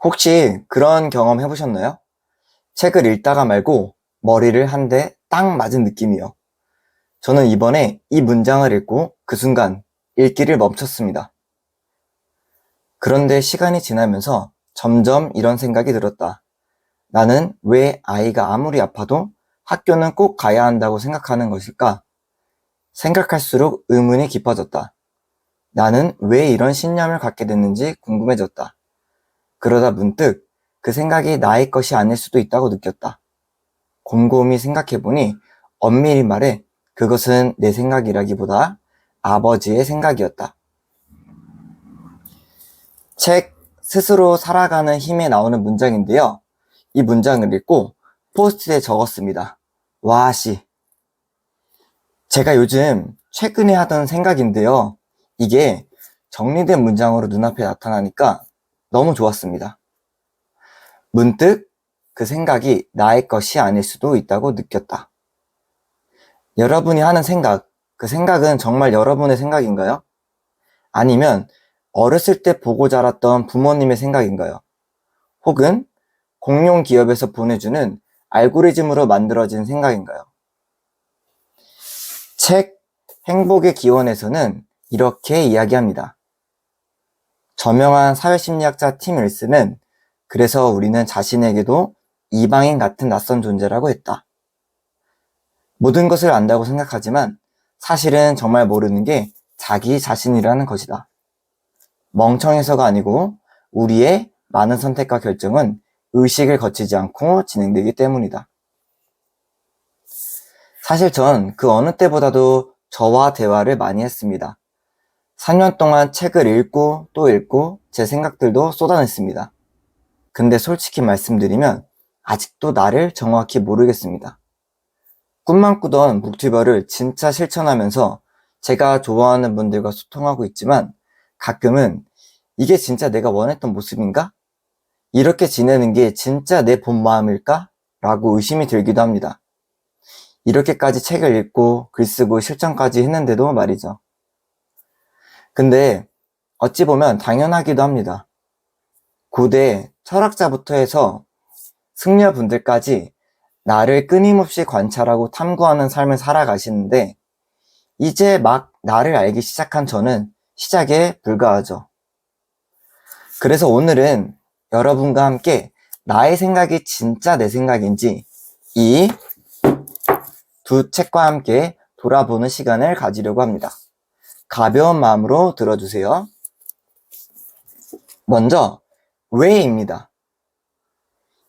혹시 그런 경험 해보셨나요? 책을 읽다가 말고 머리를 한 대 딱 맞은 느낌이요. 저는 이번에 이 문장을 읽고 그 순간 읽기를 멈췄습니다. 그런데 시간이 지나면서 점점 이런 생각이 들었다. 나는 왜 아이가 아무리 아파도 학교는 꼭 가야 한다고 생각하는 것일까? 생각할수록 의문이 깊어졌다. 나는 왜 이런 신념을 갖게 됐는지 궁금해졌다. 그러다 문득 그 생각이 나의 것이 아닐 수도 있다고 느꼈다. 곰곰이 생각해보니 엄밀히 말해 그것은 내 생각이라기보다 아버지의 생각이었다. 책 스스로 살아가는 힘에 나오는 문장인데요. 이 문장을 읽고 포스트잇에 적었습니다. 와씨. 제가 요즘 최근에 하던 생각인데요. 이게 정리된 문장으로 눈앞에 나타나니까 너무 좋았습니다. 문득 그 생각이 나의 것이 아닐 수도 있다고 느꼈다. 여러분이 하는 생각, 그 생각은 정말 여러분의 생각인가요? 아니면 어렸을 때 보고 자랐던 부모님의 생각인가요? 혹은 공룡 기업에서 보내주는 알고리즘으로 만들어진 생각인가요? 책 행복의 기원에서는 이렇게 이야기합니다. 저명한 사회심리학자 팀 윌슨은 그래서 우리는 자신에게도 이방인 같은 낯선 존재라고 했다. 모든 것을 안다고 생각하지만 사실은 정말 모르는 게 자기 자신이라는 것이다. 멍청해서가 아니고 우리의 많은 선택과 결정은 의식을 거치지 않고 진행되기 때문이다. 사실 전 그 어느 때보다도 저와 대화를 많이 했습니다. 3년 동안 책을 읽고 또 읽고 제 생각들도 쏟아냈습니다. 근데 솔직히 말씀드리면 아직도 나를 정확히 모르겠습니다. 꿈만 꾸던 북튜버를 진짜 실천하면서 제가 좋아하는 분들과 소통하고 있지만 가끔은 이게 진짜 내가 원했던 모습인가? 이렇게 지내는 게 진짜 내 본 마음일까? 라고 의심이 들기도 합니다. 이렇게까지 책을 읽고 글 쓰고 실천까지 했는데도 말이죠. 근데 어찌 보면 당연하기도 합니다. 고대 철학자부터 해서 승려분들까지 나를 끊임없이 관찰하고 탐구하는 삶을 살아가시는데 이제 막 나를 알기 시작한 저는 시작에 불과하죠. 그래서 오늘은 여러분과 함께 나의 생각이 진짜 내 생각인지 이 두 책과 함께 돌아보는 시간을 가지려고 합니다. 가벼운 마음으로 들어주세요. 먼저 왜입니다.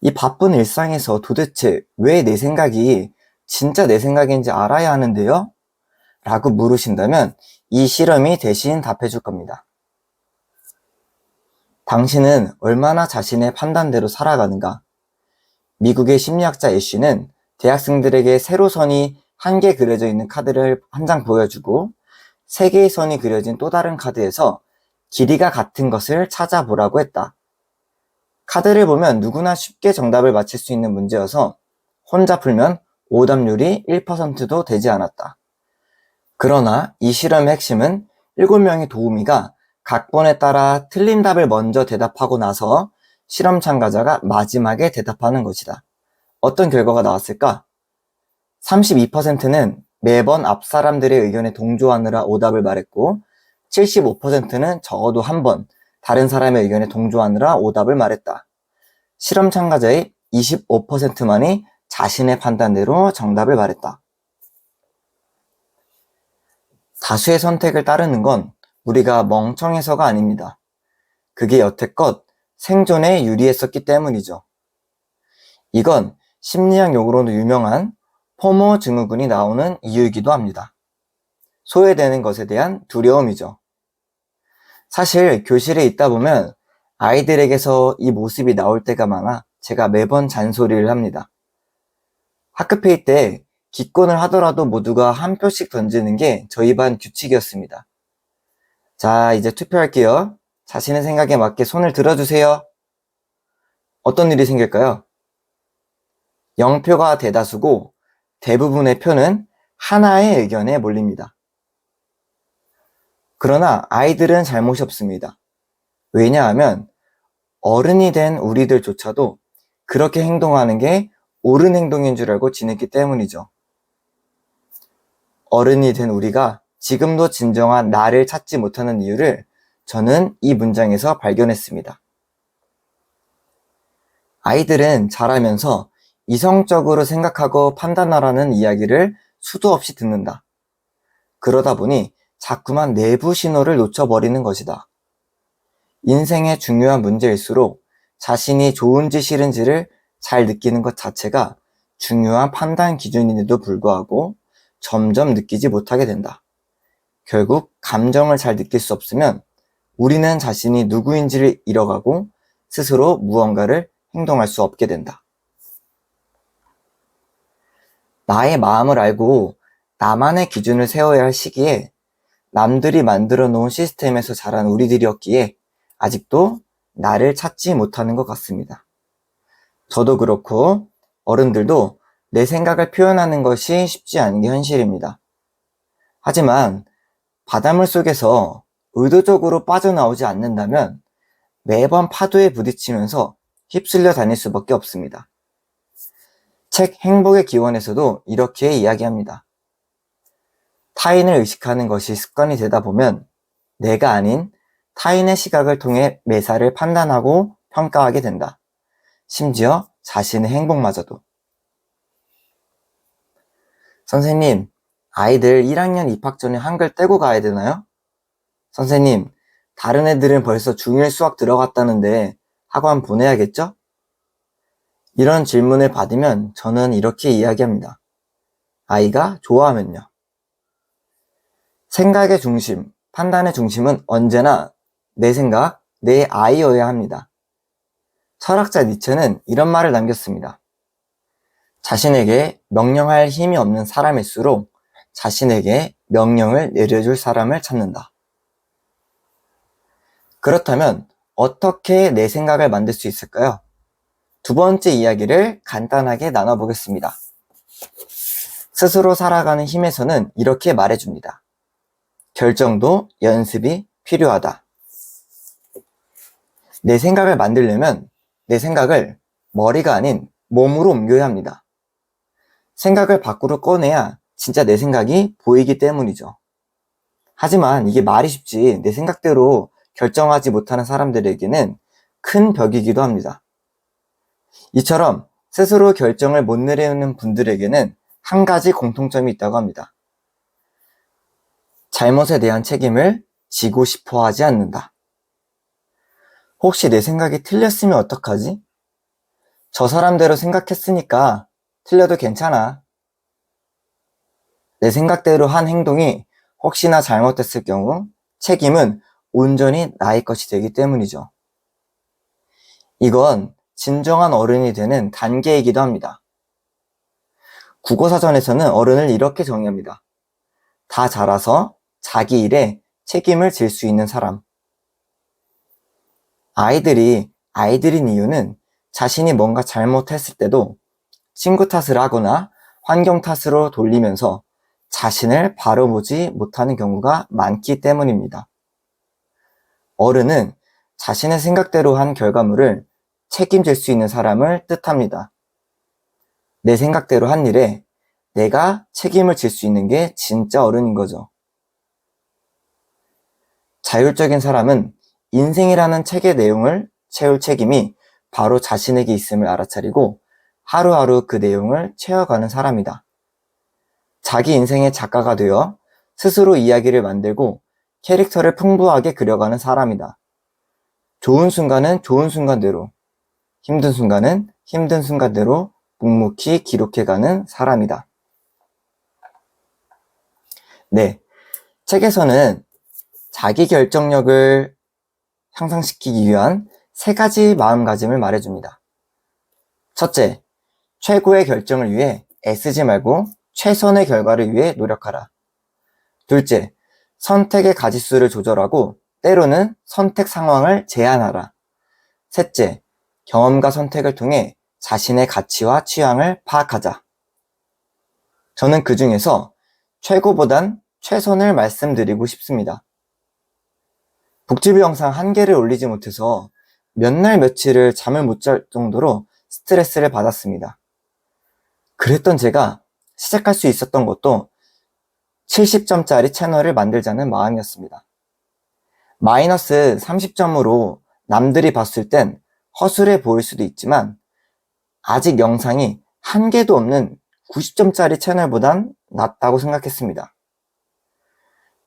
이 바쁜 일상에서 도대체 왜 내 생각이 진짜 내 생각인지 알아야 하는데요? 라고 물으신다면 이 실험이 대신 답해 줄 겁니다. 당신은 얼마나 자신의 판단대로 살아가는가? 미국의 심리학자 애쉬는 대학생들에게 세로선이 한 개 그려져 있는 카드를 한 장 보여주고 세 개의 선이 그려진 또 다른 카드에서 길이가 같은 것을 찾아보라고 했다. 카드를 보면 누구나 쉽게 정답을 맞힐 수 있는 문제여서 혼자 풀면 오답률이 1%도 되지 않았다. 그러나 이 실험의 핵심은 7명의 도우미가 각본에 따라 틀린 답을 먼저 대답하고 나서 실험 참가자가 마지막에 대답하는 것이다. 어떤 결과가 나왔을까? 32%는 매번 앞 사람들의 의견에 동조하느라 오답을 말했고 75%는 적어도 한 번 다른 사람의 의견에 동조하느라 오답을 말했다. 실험 참가자의 25%만이 자신의 판단대로 정답을 말했다. 다수의 선택을 따르는 건 우리가 멍청해서가 아닙니다. 그게 여태껏 생존에 유리했었기 때문이죠. 이건 심리학 용어로도 유명한 포모 증후군이 나오는 이유이기도 합니다. 소외되는 것에 대한 두려움이죠. 사실 교실에 있다 보면 아이들에게서 이 모습이 나올 때가 많아 제가 매번 잔소리를 합니다. 학급회의 때 기권을 하더라도 모두가 한 표씩 던지는 게 저희 반 규칙이었습니다. 자, 이제 투표할게요. 자신의 생각에 맞게 손을 들어주세요. 어떤 일이 생길까요? 0표가 대다수고 대부분의 표는 하나의 의견에 몰립니다. 그러나 아이들은 잘못이 없습니다. 왜냐하면 어른이 된 우리들조차도 그렇게 행동하는 게 옳은 행동인 줄 알고 지냈기 때문이죠. 어른이 된 우리가 지금도 진정한 나를 찾지 못하는 이유를 저는 이 문장에서 발견했습니다. 아이들은 자라면서 이성적으로 생각하고 판단하라는 이야기를 수도 없이 듣는다. 그러다 보니 자꾸만 내부 신호를 놓쳐버리는 것이다. 인생의 중요한 문제일수록 자신이 좋은지 싫은지를 잘 느끼는 것 자체가 중요한 판단 기준인데도 불구하고 점점 느끼지 못하게 된다. 결국 감정을 잘 느낄 수 없으면 우리는 자신이 누구인지를 잃어가고 스스로 무언가를 행동할 수 없게 된다. 나의 마음을 알고 나만의 기준을 세워야 할 시기에 남들이 만들어 놓은 시스템에서 자란 우리들이었기에 아직도 나를 찾지 못하는 것 같습니다. 저도 그렇고 어른들도 내 생각을 표현하는 것이 쉽지 않은 게 현실입니다. 하지만 바닷물 속에서 의도적으로 빠져나오지 않는다면 매번 파도에 부딪히면서 휩쓸려 다닐 수밖에 없습니다. 책 행복의 기원에서도 이렇게 이야기합니다. 타인을 의식하는 것이 습관이 되다 보면 내가 아닌 타인의 시각을 통해 매사를 판단하고 평가하게 된다. 심지어 자신의 행복마저도. 선생님, 아이들 1학년 입학 전에 한글 떼고 가야 되나요? 선생님, 다른 애들은 벌써 중1 수학 들어갔다는데 학원 보내야겠죠? 이런 질문을 받으면 저는 이렇게 이야기합니다. 아이가 좋아하면요. 생각의 중심, 판단의 중심은 언제나 내 생각, 내 아이여야 합니다. 철학자 니체는 이런 말을 남겼습니다. 자신에게 명령할 힘이 없는 사람일수록 자신에게 명령을 내려줄 사람을 찾는다. 그렇다면 어떻게 내 생각을 만들 수 있을까요? 두 번째 이야기를 간단하게 나눠보겠습니다. 스스로 살아가는 힘에서는 이렇게 말해줍니다. 결정도 연습이 필요하다. 내 생각을 만들려면 내 생각을 머리가 아닌 몸으로 옮겨야 합니다. 생각을 밖으로 꺼내야 진짜 내 생각이 보이기 때문이죠. 하지만 이게 말이 쉽지 내 생각대로 결정하지 못하는 사람들에게는 큰 벽이기도 합니다. 이처럼 스스로 결정을 못 내리는 분들에게는 한 가지 공통점이 있다고 합니다. 잘못에 대한 책임을 지고 싶어 하지 않는다. 혹시 내 생각이 틀렸으면 어떡하지? 저 사람대로 생각했으니까 틀려도 괜찮아. 내 생각대로 한 행동이 혹시나 잘못됐을 경우 책임은 온전히 나의 것이 되기 때문이죠. 이건 진정한 어른이 되는 단계이기도 합니다. 국어사전에서는 어른을 이렇게 정의합니다. 다 자라서 자기 일에 책임을 질 수 있는 사람. 아이들이 아이들인 이유는 자신이 뭔가 잘못했을 때도 친구 탓을 하거나 환경 탓으로 돌리면서 자신을 바로 보지 못하는 경우가 많기 때문입니다. 어른은 자신의 생각대로 한 결과물을 책임질 수 있는 사람을 뜻합니다. 내 생각대로 한 일에 내가 책임을 질 수 있는 게 진짜 어른인 거죠. 자율적인 사람은 인생이라는 책의 내용을 채울 책임이 바로 자신에게 있음을 알아차리고 하루하루 그 내용을 채워가는 사람이다. 자기 인생의 작가가 되어 스스로 이야기를 만들고 캐릭터를 풍부하게 그려가는 사람이다. 좋은 순간은 좋은 순간대로, 힘든 순간은 힘든 순간대로 묵묵히 기록해가는 사람이다. 네, 책에서는 자기 결정력을 향상시키기 위한 3가지 마음가짐을 말해줍니다. 첫째, 최고의 결정을 위해 애쓰지 말고 최선의 결과를 위해 노력하라. 둘째, 선택의 가짓수를 조절하고 때로는 선택 상황을 제한하라. 셋째, 경험과 선택을 통해 자신의 가치와 취향을 파악하자. 저는 그 중에서 최고보단 최선을 말씀드리고 싶습니다. 북튜브 영상 1개를 올리지 못해서 몇 날 며칠을 잠을 못 잘 정도로 스트레스를 받았습니다. 그랬던 제가 시작할 수 있었던 것도 70점짜리 채널을 만들자는 마음이었습니다. 마이너스 30점으로 남들이 봤을 땐 허술해 보일 수도 있지만 아직 영상이 한 개도 없는 90점짜리 채널보단 낫다고 생각했습니다.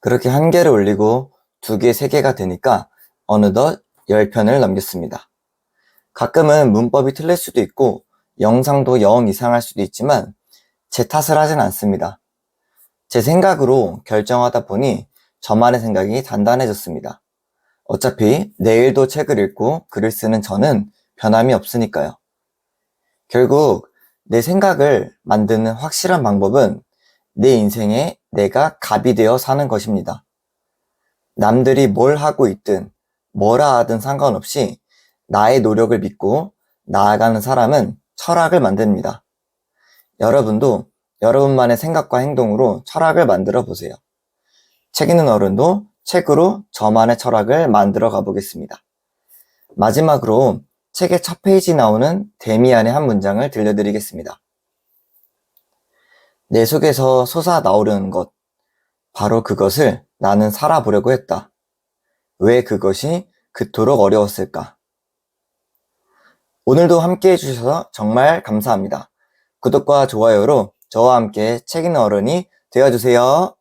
그렇게 한 개를 올리고 2개, 3개가 되니까 어느덧 10편을 넘겼습니다. 가끔은 문법이 틀릴 수도 있고 영상도 영 이상할 수도 있지만 제 탓을 하진 않습니다. 제 생각으로 결정하다 보니 저만의 생각이 단단해졌습니다. 어차피 내일도 책을 읽고 글을 쓰는 저는 변함이 없으니까요. 결국 내 생각을 만드는 확실한 방법은 내 인생에 내가 갑이 되어 사는 것입니다. 남들이 뭘 하고 있든 뭐라 하든 상관없이 나의 노력을 믿고 나아가는 사람은 철학을 만듭니다. 여러분도 여러분만의 생각과 행동으로 철학을 만들어 보세요. 책 읽는 어른도 책으로 저만의 철학을 만들어 가보겠습니다. 마지막으로 책의 첫 페이지 나오는 데미안의 한 문장을 들려드리겠습니다. 내 속에서 솟아 나오려는 것, 바로 그것을 나는 살아보려고 했다. 왜 그것이 그토록 어려웠을까? 오늘도 함께 해주셔서 정말 감사합니다. 구독과 좋아요로 저와 함께 책 읽는 어른이 되어주세요.